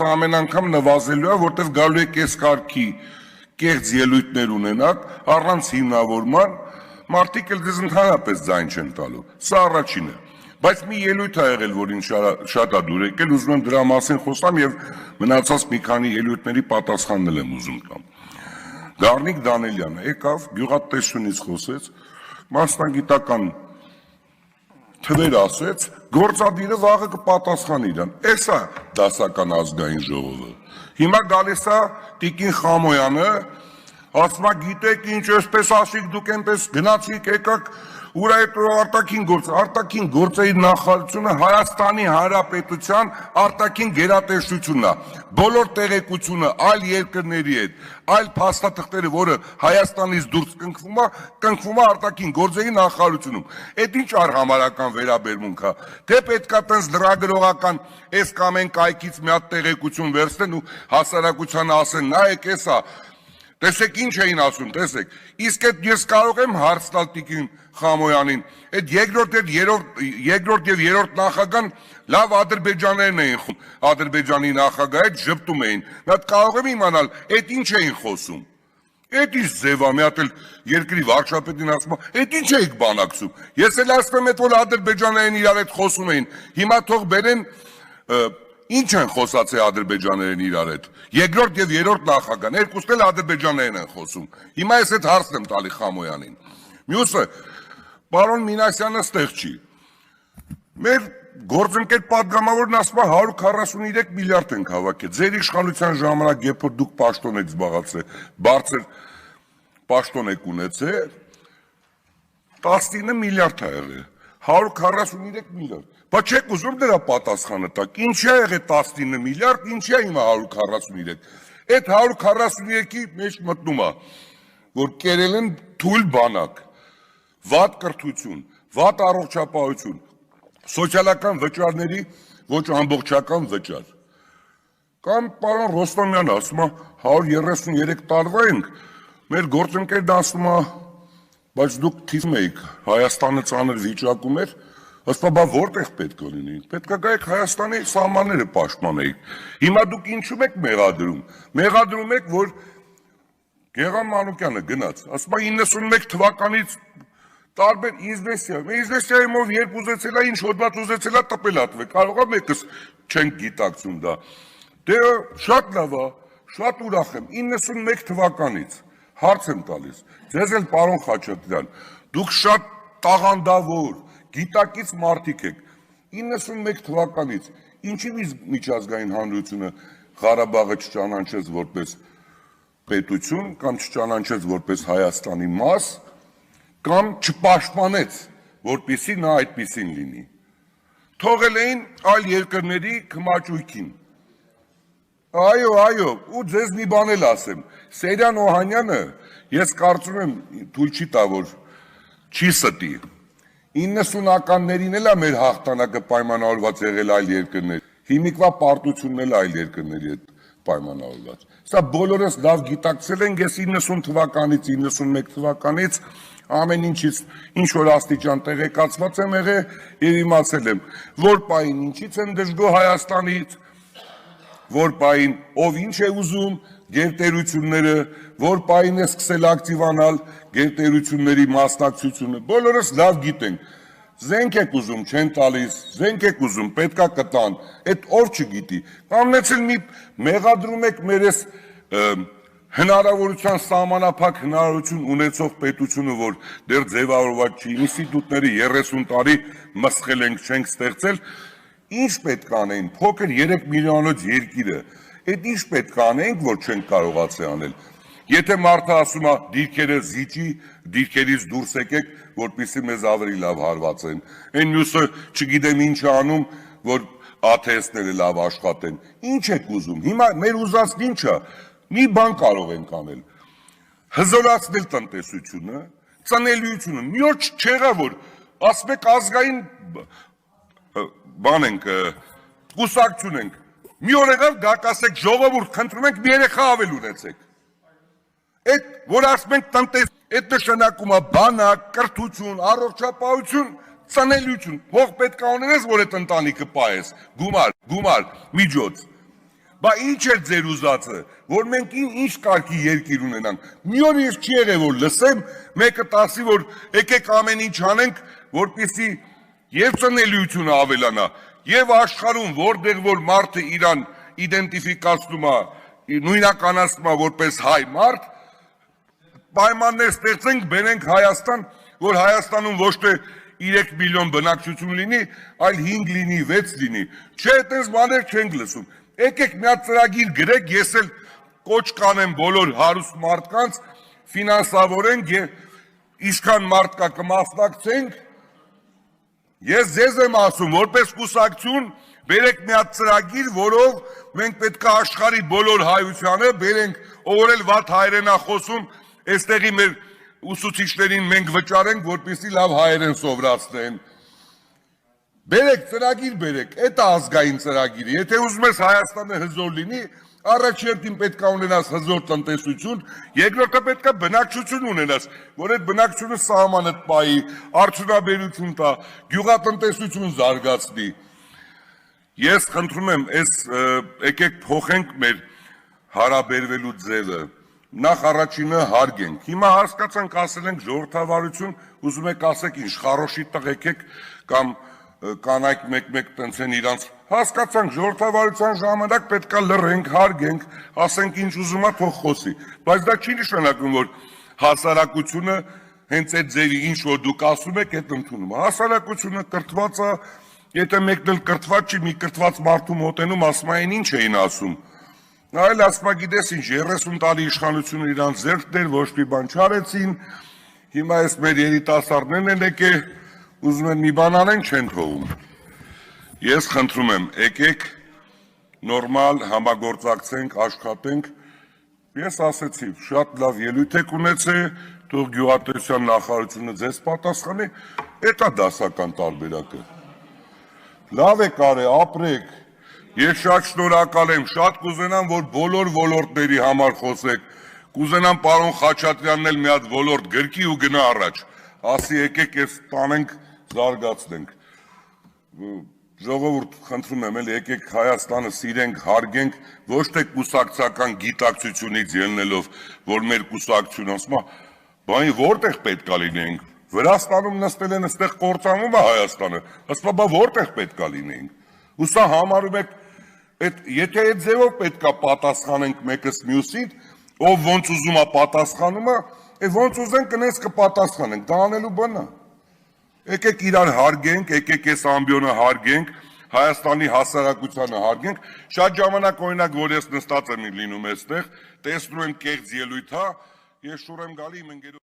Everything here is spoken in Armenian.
ամեն անգամ նվազելու է, որտեղ գալու է կես կարգի կեղծ ելույթներ ունենաք, առանց հիմնավորման, մարդիկ էլ դες ընդհանրապես ձայն չեն տալու։ Սա առաջինը։ Բայց մի ելույթ է եղել, որ ինձ շատ է դուր եկել, ուզում եմ դրա մասին խոսամ եւ մնացած մի քանի ելույթների պատասխաննել եմ ուզում տամ։ Գառնիկ Դանելյանը եկավ, գյուղատնտեսությունից խոսեց, մասնագիտական թվեր ասեց, գործադիրը վաղը կպատասխանի իրան։ Էսա դասական ազգային ժողովը։ Հիմա գալիս է Տիկին Խամոյանը, ասում է գիտեք ինչ էսպես ասիք դուք այնպես գնացիք եկաք ուր այդ արտաքին գործերի նախարարությունը Հայաստանի Հանրապետության արտաքին գերատեսչությունն է, բոլոր տեղեկությունը այլ երկրների հետ, այլ փաստաթղթերը, որը Հայաստանից դուրս կնքվում է արտաքին գործերի նախարարությունում։ Այդ ինչ արհամարհական վերաբերմունք է, թե պետքա տենց լրագրողական այս կամ այն կայքից մի հատ տեղեկություն վերցնեն ու հասարակությանը ասեն, նայեք էսա, տեսեք ինչ էին ասում, տեսեք, իսկ այդ ես կարող եմ հարց տալ Տիկին Խամոյանին, այդ երկրորդ եւ երրորդ նախագահան լավ ադրբեջաներն էին խում, Ադրբեջանի նախագահը այդ ժպտում էին, նա կարող եմ իմանալ, այդ ինչ էին խոսում, այդ ինչ ձև է, մի հատ էլ երկրի վարչապետին ասում, այդ ինչ էիք բանակցում, ես էլ ասում եմ, որ ադրբեջաներն իրար հետ խոսում էին, հիմա թող բերեն ինչ են խոսացել ադրբեջաներն իրար հետ, երկրորդ եւ երրորդ նախագահան, երկուսն էլ ադրբեջաներն են խոսում, հիմա ես այդ հարցն եմ տալի Խամոյանին, մյուսը, պարոն Մինասյանը ստեղ չի, մեր գործընկեր պատգամավորն ասում է 143 միլիարդ ենք հավաքել, ձեր իշխանության ժամանակ, երբ որ դուք պաշտոն եք զբաղացել, բարձր պաշտոն եք ունեցել, 19 միլիարդ է եղել, 143 միլիարդ, բայց չեք ուզում դրա պատասխանը տաք, ինչի է եղել 19 միլիարդ, ինչի է հիմա 143, այդ 143-ի մեջ մտնում է, որ կերել են թույլ բանակ, վատ կրթություն, վատ առողջապահություն, սոցիալական վճարների ոչ ամբողջական վճար։ Կամ պարոն Ռոստոմյանը ասում է 133 տարվա ենք, մեր գործընկերն ասում է, բայց դուք թիվում էիք, Հայաստանը ծանր վիճակում էր, ասում է, որտեղ պետք է լինեիք, պետք է գայիք Հայաստանի սահմանները պաշտպանեիք։ Հիմա դուք ինչու եք մեղադրում։ Մեղադրում եք, որ Գեղամ Մանուկյանը գնաց, ասում է 91 թվականից տարբեր իզվեստիայի մով երբ ուզեցել է, ինչ հոդված ուզեցել է, տպել է տվել, կարող է մեկս չենք գիտակցում դա։ Դե շատ լավ է, շատ ուրախ եմ, 91 թվականից, հարց եմ տալիս, ձեզ էլ պարոն Խաչատրյան, դուք շատ տաղանդավոր, գիտակից մարդիկ եք, 91 թվականից, ինչի միջազգային հանրությունը Ղարաբաղը չճանաչեց որպես պետություն, կամ չճանաչեց որպես Հայաստանի մաս, կամ չպաշտպանեց, որպեսզի նա այդպիսին լինի։ Թողել էին այլ երկրների քմաճույքին։ Այո, ու ձեզ մի բան էլ ասեմ, Սերյան Օհանյանը, ես կարծում եմ, թույլ չի տա, որ չի ստի, 90-ականներին էլ է մեր հաղթանակը պայմանավորված եղել այլ երկրներ, հիմիկվա պարտությունն էլ այլ երկրների հետ պայմանավորված։ Սա բոլորս լավ գիտակցել ենք, ես 90 թվականից, 91 թվականից ամեն ինչից ինչ որ աստիճան տեղեկացված եմ եղել եւ իմացել եմ, որ պահին ինչից են դժգոհ Հայաստանից, որ պահին ով ինչ է ուզում, գերտերությունները, որ պահին է սկսել ակտիվանալ գերտերությունների մասնակցությունը, բոլորս լավ գիտենք, զենք եք ուզում, չեն տալիս, զենք եք ուզում, պետքա կտան, այդ ով չգիտի, կամնեցել մի մեղադրում եք մեր ես հնարավորության սահմանափակ հնարավորություն ունեցող պետությունը, որ դեռ ձևավորված չի, ինստիտուտների 30 տարի մսխել ենք, չենք ստեղծել, ինչ պետք անենք, փոքր 3 միլիոնոց երկիրը, այդ ինչ պետք անենք, որ չենք կարողացել անել։ Եթե մարդը ասում է դիրքերը զիջի, դիրքերից դուրս եկեք, որպեսզի մեզ ավելի լավ հարվածեն, այն մյուսը չգիտեմ ինչ է անում, որ աթեստները լավ աշխատեն, ինչ եք ուզում, հիմա մեր ուզածն ինչ է, մի բան կարող ենք անել, հզորացնել տնտեսությունը, ծնելիությունը, մի օր չեղա, որ ասում եք ազգային բան ենք, կուսակցություն ենք, մի օր եղավ գաք ասեք ժողովուրդ խնդրում ենք մի երեխա ավել ունեցեք, այդ որ ասում ենք տնտես, այդ նշանակում է բանակ, կրթություն, առողջապահություն, ծնելիություն, հող պետք է ունենես, որ այդ ընտանիքը պահես, գումար, միջոց, բա ինչ է ձեր ուզածը, որ մենք ինչ կարգի երկիր ունենանք։ Մի օր ես չի եղել, որ լսեմ, մեկը տասի, որ եկեք ամեն ինչ անենք, որպեսզի եւ ծնելիությունը ավելանա, եւ աշխարհում որտեղ որ մարդը իրան իդենտիֆիկացնում է, նույնականացնում է որպես հայ մարդ, պայմաններ ստեղծենք, բերենք Հայաստան, որ Հայաստանում ոչ թե 3 միլիոն բնակչություն լինի, այլ 5 լինի, 6 լինի։ Չէ, այդպես բաներ չենք լսում։ Եկեք մի հատ ծրագիր գրեք, ես էլ կոչ կանեմ բոլոր հարուստ մարդկանց, ֆինանսավորենք եւ ինչքան մարդ կա կմասնակցենք։ Ես ձեզ եմ ասում, որպես կուսակցություն բերեք մի հատ ծրագիր, որով մենք պետք է աշխարհի բոլոր հայությանը բերենք, ով էլ վատ հայերեն է խոսում, այստեղի մեր ուսուցիչներին մենք վճարենք, որպեսզի լավ հայերեն սովորացնեն։ Բերեք ծրագիր բերեք, այդ է ազգային ծրագիրը։ Եթե ուզում ես Հայաստանը հզոր լինի, առաջերտին պետք է ունենաս հզոր տնտեսություն, երկրորդը պետք է բնակչություն ունենաս, որ այդ բնակչությունը սահմանդ պայի, արդյունաբերություն տա, գյուղատնտեսություն զարգացնի։ Ես խնդրում եմ, եկեք փոխենք մեր հարաբերվելու ձևը։ Նախ առաջինը հարգենք։ Հիմա հասկացանք, ասել ենք ժողովրդավարություն, ուզում եք ասեք ինչ, խարոշի տեղ եկեք կամ կանայք մեկ-մեկ տնցեն իրանց, հասկացանք ժողովրդավարության ժամանակ պետք է լռենք, հարգենք, ասենք ինչ ուզում է թող խոսի, բայց դա չի նշանակում, որ հասարակությունը հենց այդ ձևի ինչ որ դուք ասում եք, այդ ընդունում է։ Հասարակությունը կրթված է, եթե մեկն էլ կրթված չի, մի կրթված մարդու մոտենում, ասում են ինչ էին ասում։ Այլ ասма գիտես ինչ 30 տարի իշխանությունը իրանց ձեռք դեր, ոչ մի բան չարեցին, հիմա այս մեր երիտասարդներն են եկել, ուզում են մի բան անեն, չեն թողում։ Ես խնդրում եմ, եկեք նորմալ համագործակցենք, աշխատենք։ Ես ասեցի, շատ լավ ելույթ եք ունեցել, թող գյուղատնտեսության նախարարությունը ձեզ պատասխանի, դա դասական տարբերակը։ Լավ եք արել, ապրեք։ Ես շատ շնորհակալ եմ, շատ կուզենամ, որ բոլոր ոլորտների համար խոսեք, կուզենամ պարոն Խաչատրյանն էլ մի հատ ոլորտ գրքի ու գնա առաջ, ասի եկեք ես տանենք, զարգացնենք։ Ժողովուրդ, խնդրում եմ, եկեք Հայաստանը սիրենք, հարգենք, ոչ թե կուսակցական գիտակցությունից ելնելով, որ մեր կուսակցությունը ասում է, բանի որտեղ պետք է լինենք, Վրաստանում նստել են, այստեղ կործանում է Հայաստանը, ասում է, բա որտեղ պետք է լինենք։ Ու սա համարում եք, եթե այդ ձևով պետք է պատասխանենք մեկս մյուսին, ով ոնց ուզում է պատասխանում է, ոնց ուզենք կնես կպատասխանենք, դա անելու բան է։ Եկեք իրար հարգենք, եկեք այս ամբիոնը հարգենք, Հայաստանի հասարակությանը հարգենք, շատ ժամանակ օրինակ, որ ես նստած եմ լինում այստեղ, տեսնում եմ կեղծ ելույթ, ես շուռ եմ գալի իմ ընկերոջ